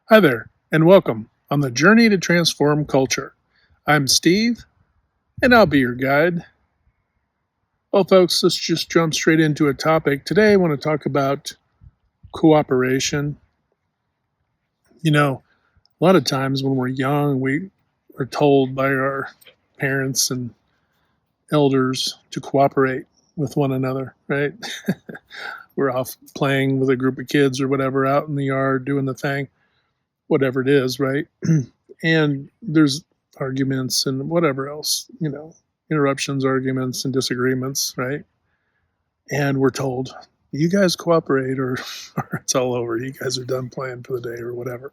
Hi there, and welcome on the journey to transform culture. I'm Steve, and I'll be your guide. Well, folks, let's just jump straight into a topic. Today, I want to talk about cooperation. A lot of times when we're young, we are told by our parents and elders to cooperate with one another, right? We're off playing with a group of kids or whatever out in the yard doing the thing, whatever it is, right? And there's arguments and whatever else, interruptions, arguments, and disagreements, right? And we're told, you guys cooperate or, or it's all over. You guys are done playing for the day or whatever.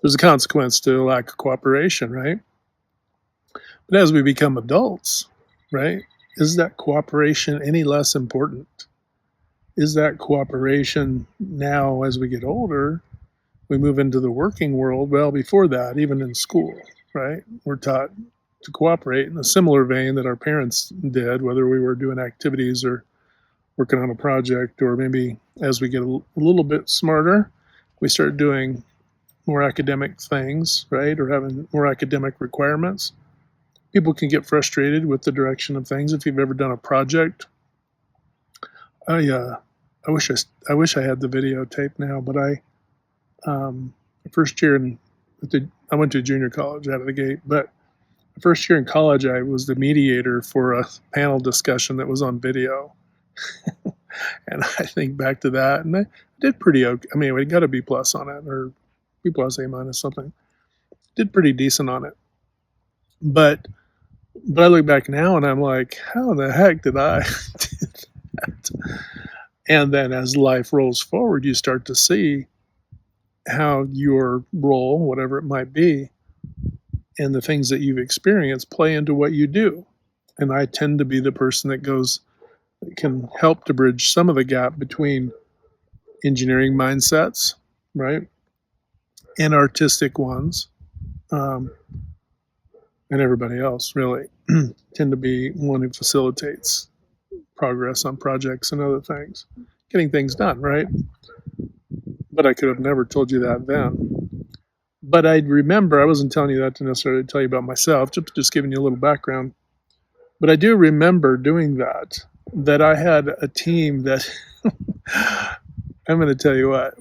There's a consequence to lack of cooperation, right? But as we become adults, right, is that cooperation any less important? Is that cooperation now as we get older, we move into the working world? Well, before that, even in school, right, we're taught to cooperate in a similar vein that our parents did, whether we were doing activities or working on a project, or maybe as we get a little bit smarter, we start doing more academic things, right, or having more academic requirements. People can get frustrated with the direction of things. If you've ever done a project, I uh, I wish I had the videotape now, but um, first year I went to junior college out of the gate, but the first year in college, I was the mediator for a panel discussion that was on video. And I think back to that, and I did pretty okay. I mean, we got a B plus on it, or B plus, A minus, something. Did pretty decent on it. But I look back now and I'm like, how the heck did I do that? And then as life rolls forward, you start to see how your role, whatever it might be, and the things that you've experienced play into what you do. And I tend to be the person that can help to bridge some of the gap between engineering mindsets, right, and artistic ones, um, and everybody else really tend to be one who facilitates progress on projects and other things, getting things done, right? But I could have never told you that then. But I remember, I wasn't telling you that to necessarily tell you about myself, just giving you a little background. But I do remember doing that I had a team that I'm going to tell you what,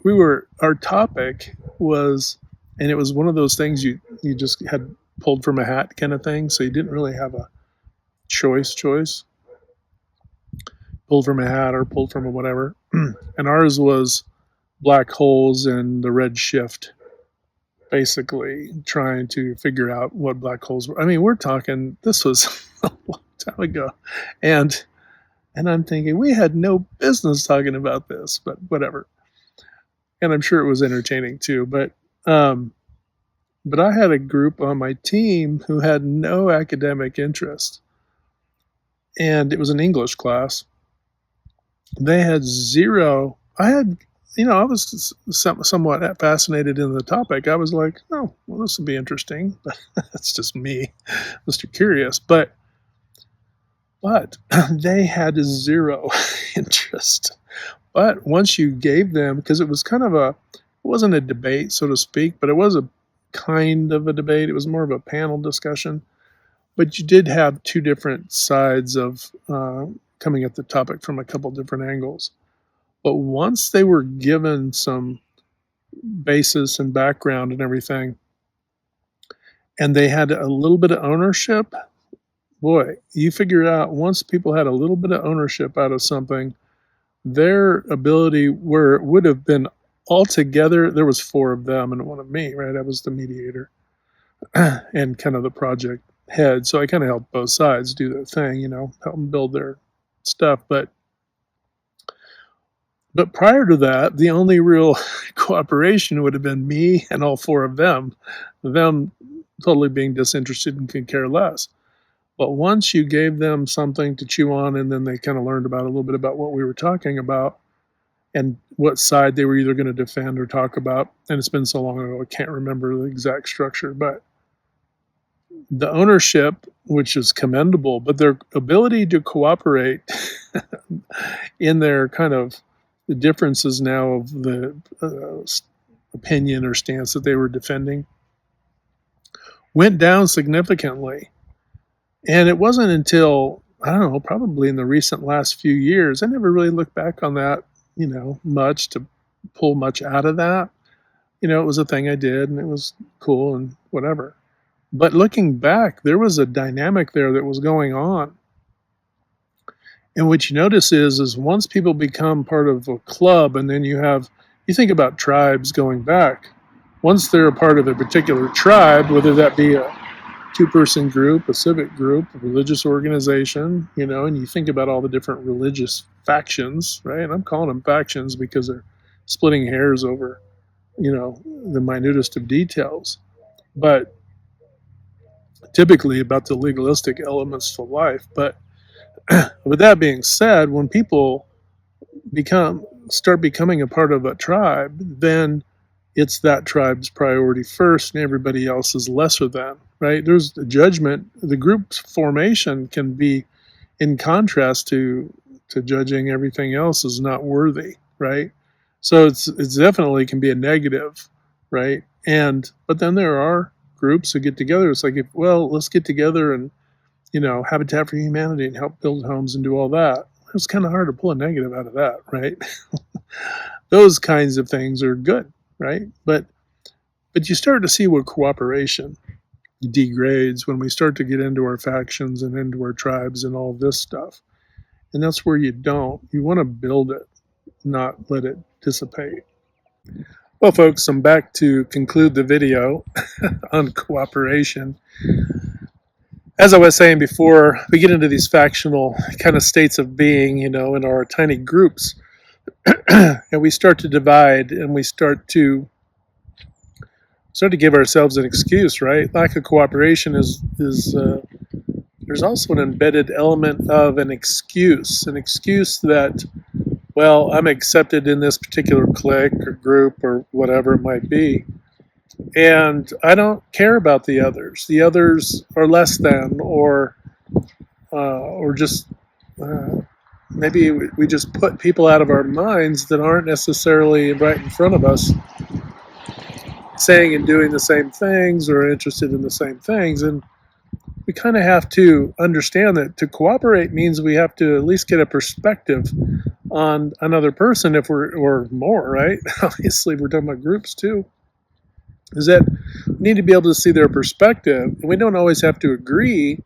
our topic was, and it was one of those things you just had pulled from a hat kind of thing. So you didn't really have a choice, pulled from a hat or pulled from a whatever. And ours was black holes and the red shift, basically trying to figure out what black holes were. I mean, we're talking, this was a long time ago. And I'm thinking we had no business talking about this, but whatever. And I'm sure it was entertaining too. But I had a group on my team who had no academic interest, and it was an English class. They had zero. I was somewhat fascinated in the topic. I was like, oh, well, this will be interesting. But that's just me, Mr. Curious. But they had zero interest. But once you gave them, because it was it wasn't a debate, so to speak, but it was a kind of a debate. It was more of a panel discussion. But you did have two different sides of coming at the topic from a couple different angles. But once they were given some basis and background and everything, and they had a little bit of ownership, boy, you figure out once people had a little bit of ownership out of something, their ability where it would have been altogether, there was four of them and one of me, right? I was the mediator and kind of the project head. So I kind of helped both sides do their thing, help them build their stuff. But prior to that, the only real cooperation would have been me and all four of them totally being disinterested and could care less. But once you gave them something to chew on, and then they kind of learned about a little bit about what we were talking about and what side they were either going to defend or talk about, and it's been so long ago, I can't remember the exact structure, but the ownership, which is commendable, but their ability to cooperate in their kind of the differences now of the opinion or stance that they were defending went down significantly. And it wasn't until, I don't know, probably in the recent last few years, I never really looked back on that, much to pull much out of that. It was a thing I did and it was cool and whatever. But looking back, there was a dynamic there that was going on. And what you notice is once people become part of a club, and then you think about tribes going back, once they're a part of a particular tribe, whether that be a two-person group, a civic group, a religious organization, and you think about all the different religious factions, right? And I'm calling them factions because they're splitting hairs over, the minutest of details. But typically about the legalistic elements to life. But with that being said, when people start becoming a part of a tribe, then it's that tribe's priority first and everybody else is lesser than, right? There's a judgment. The group's formation can be in contrast to judging everything else as not worthy, right? So it's definitely can be a negative, right? But then there are groups that get together. It's like, let's get together and, Habitat for Humanity and help build homes and do all that. It's kind of hard to pull a negative out of that, right? Those kinds of things are good, right? But you start to see what cooperation degrades when we start to get into our factions and into our tribes and all this stuff. And that's where you want to build it, not let it dissipate. Well, folks, I'm back to conclude the video on cooperation. As I was saying before, we get into these factional kind of states of being, in our tiny groups, and we start to divide, and we start to give ourselves an excuse, right? Lack of cooperation is there's also an embedded element of an excuse that, well, I'm accepted in this particular clique or group or whatever it might be, and I don't care about the others. The others are less than, or just maybe we just put people out of our minds that aren't necessarily right in front of us, saying and doing the same things or interested in the same things. And we kind of have to understand that to cooperate means we have to at least get a perspective on another person or more, right? Obviously, we're talking about groups too. Is that we need to be able to see their perspective, and we don't always have to agree,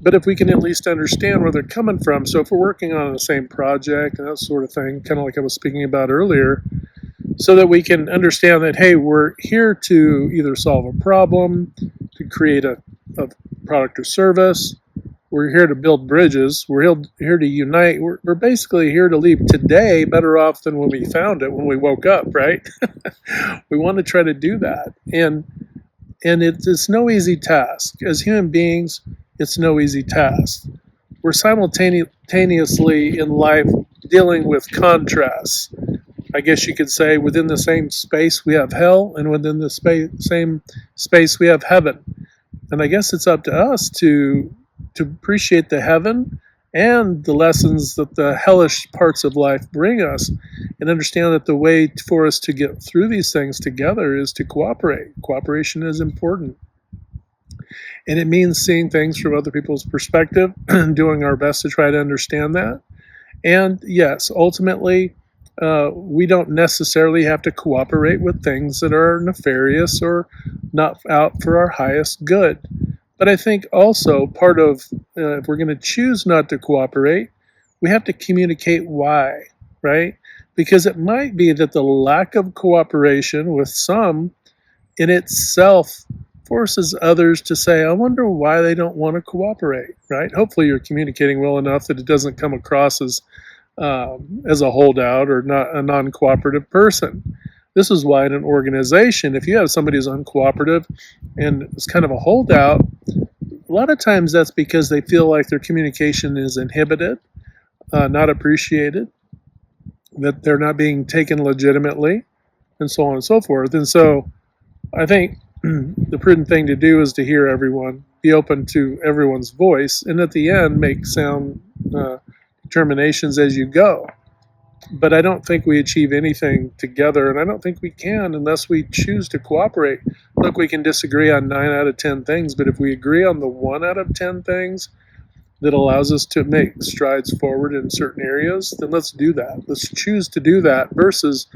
but if we can at least understand where they're coming from. So if we're working on the same project and that sort of thing, kind of like I was speaking about earlier, so that we can understand that, hey, we're here to either solve a problem, to create a product or service, we're here to build bridges, we're here to unite, we're basically here to leave today better off than when we found it, when we woke up, right? We want to try to do that. And it's no easy task. As human beings, it's no easy task. We're simultaneously in life dealing with contrasts. I guess you could say within the same space we have hell, and within the same space we have heaven. And I guess it's up to us to appreciate the heaven and the lessons that the hellish parts of life bring us, and understand that the way for us to get through these things together is to cooperate. Cooperation is important. And it means seeing things from other people's perspective and doing our best to try to understand that. And yes, ultimately, we don't necessarily have to cooperate with things that are nefarious or not out for our highest good. But I think also part of, if we're going to choose not to cooperate, we have to communicate why, right? Because it might be that the lack of cooperation with some in itself forces others to say, I wonder why they don't want to cooperate, right? Hopefully you're communicating well enough that it doesn't come across as a holdout or not a non-cooperative person. This is why in an organization, if you have somebody who's uncooperative and it's kind of a holdout, a lot of times that's because they feel like their communication is inhibited, not appreciated, that they're not being taken legitimately, and so on and so forth. And so I think the prudent thing to do is to hear everyone, be open to everyone's voice, and at the end make sound determinations as you go. But I don't think we achieve anything together, and I don't think we can unless we choose to cooperate. Look, we can disagree on 9 out of 10 things, but if we agree on the 1 out of 10 things that allows us to make strides forward in certain areas, then let's do that. Let's choose to do that versus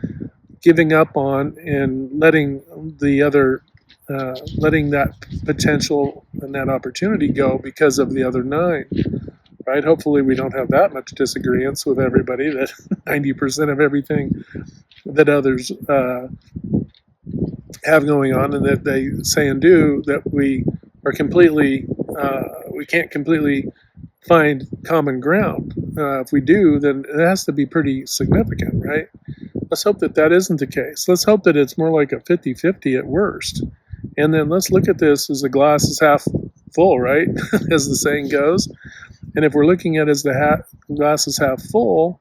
giving up on and letting the other, letting that potential and that opportunity go because of the other 9. Right? Hopefully, we don't have that much disagreements with everybody. That 90% of everything that others have going on and that they say and do, that we are completely, we can't completely find common ground. If we do, then it has to be pretty significant, right? Let's hope that that isn't the case. Let's hope that it's more like a 50-50 at worst. And then let's look at this as the glass is half full, right? As the saying goes. And if we're looking at it as the glass is half full,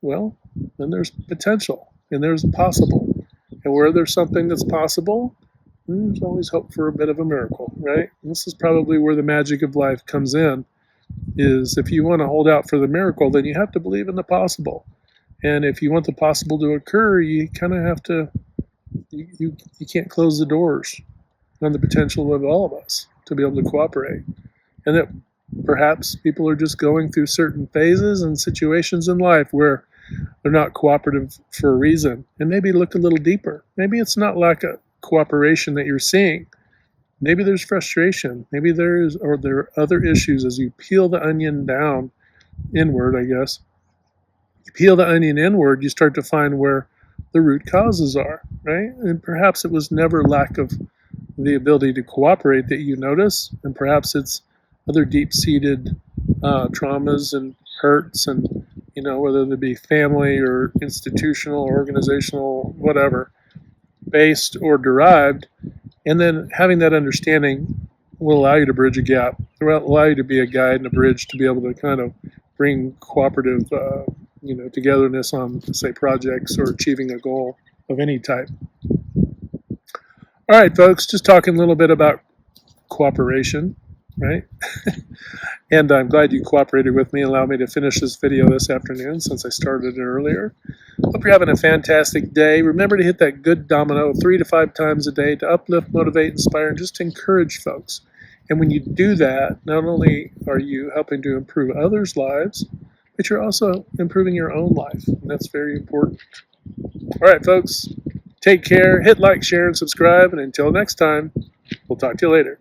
well, then there's potential and there's possible. And where there's something that's possible, there's always hope for a bit of a miracle, right? And this is probably where the magic of life comes in, is if you want to hold out for the miracle, then you have to believe in the possible. And if you want the possible to occur, you kind of have to, you can't close the doors on the potential of all of us to be able to cooperate. And that perhaps people are just going through certain phases and situations in life where they're not cooperative for a reason. And maybe look a little deeper. Maybe it's not lack of cooperation that you're seeing. Maybe there's frustration. Maybe there are other issues as you peel the onion down inward, I guess. You peel the onion inward, you start to find where the root causes are, right? And perhaps it was never lack of the ability to cooperate that you notice, and perhaps it's other deep-seated traumas and hurts, and whether they be family or institutional, organizational, whatever, based or derived. And then having that understanding will allow you to bridge a gap. It will allow you to be a guide and a bridge to be able to kind of bring cooperative, togetherness on, say, projects or achieving a goal of any type. All right, folks, just talking a little bit about cooperation, right? And I'm glad you cooperated with me and allowed me to finish this video this afternoon since I started it earlier. Hope you're having a fantastic day. Remember to hit that good domino 3 to 5 times a day to uplift, motivate, inspire, and just encourage folks. And when you do that, not only are you helping to improve others' lives, but you're also improving your own life. And that's very important. All right, folks, take care. Hit like, share, and subscribe. And until next time, we'll talk to you later.